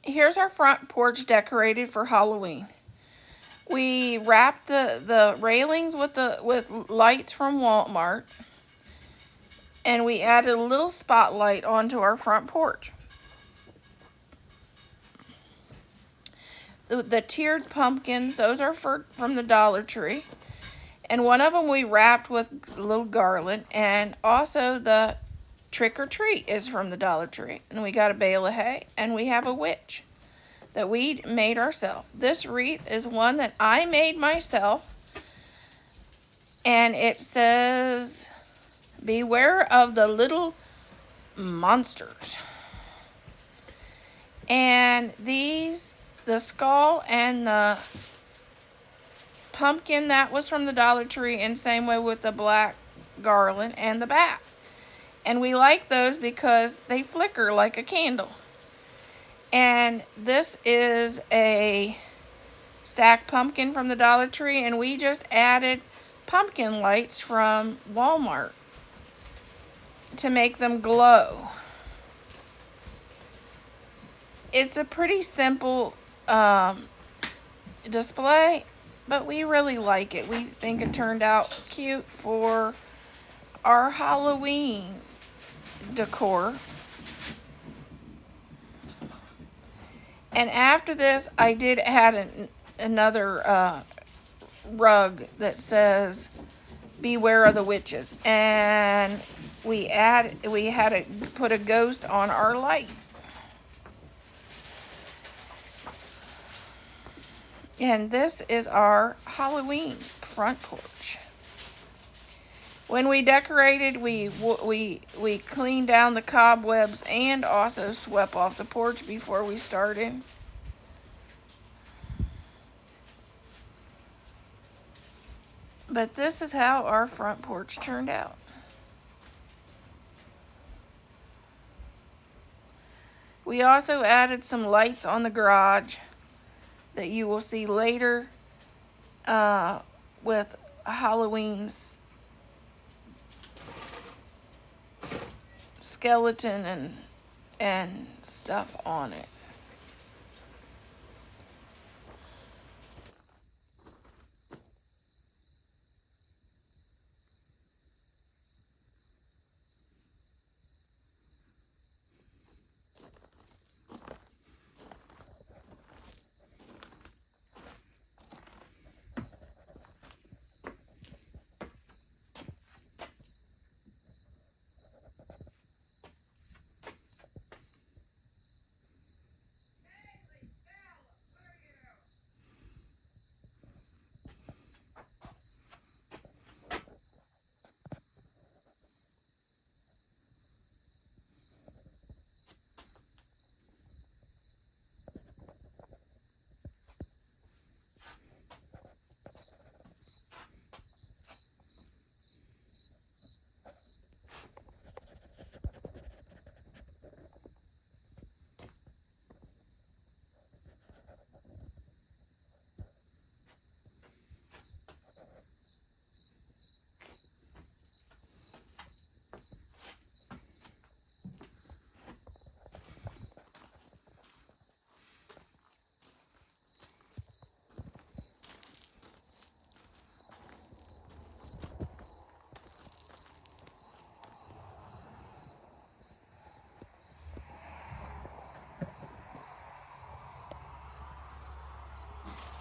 here's our front porch decorated for Halloween. We wrapped the railings with lights from Walmart, and we added a little spotlight onto our front porch. The tiered pumpkins, those are from the Dollar Tree. And one of them we wrapped with a little garland. And also the trick or treat is from the Dollar Tree. And we got a bale of hay, and we have a witch that we made ourselves. This wreath is one that I made myself. And it says, "Beware of the little monsters." And the skull and the pumpkin, that was from the Dollar Tree, and same way with the black garland and the bat. And we like those because they flicker like a candle. And this is a stacked pumpkin from the Dollar Tree, and we just added pumpkin lights from Walmart to make them glow. It's a pretty simple display, but we really like it. We think it turned out cute for our Halloween decor. And after this, I did add another rug that says, "Beware of the witches." And we had to put a ghost on our light. And this is our Halloween front porch. When we decorated, we cleaned down the cobwebs and also swept off the porch before we started. But this is how our front porch turned out. We also added some lights on the garage that you will see later with Halloween's skeleton and stuff on it.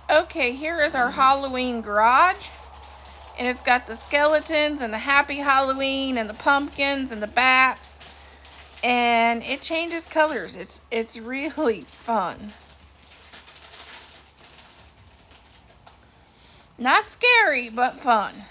Okay, here is our Halloween garage. And it's got the skeletons and the happy Halloween and the pumpkins and the bats. And it changes colors. It's really fun. Not scary, but fun.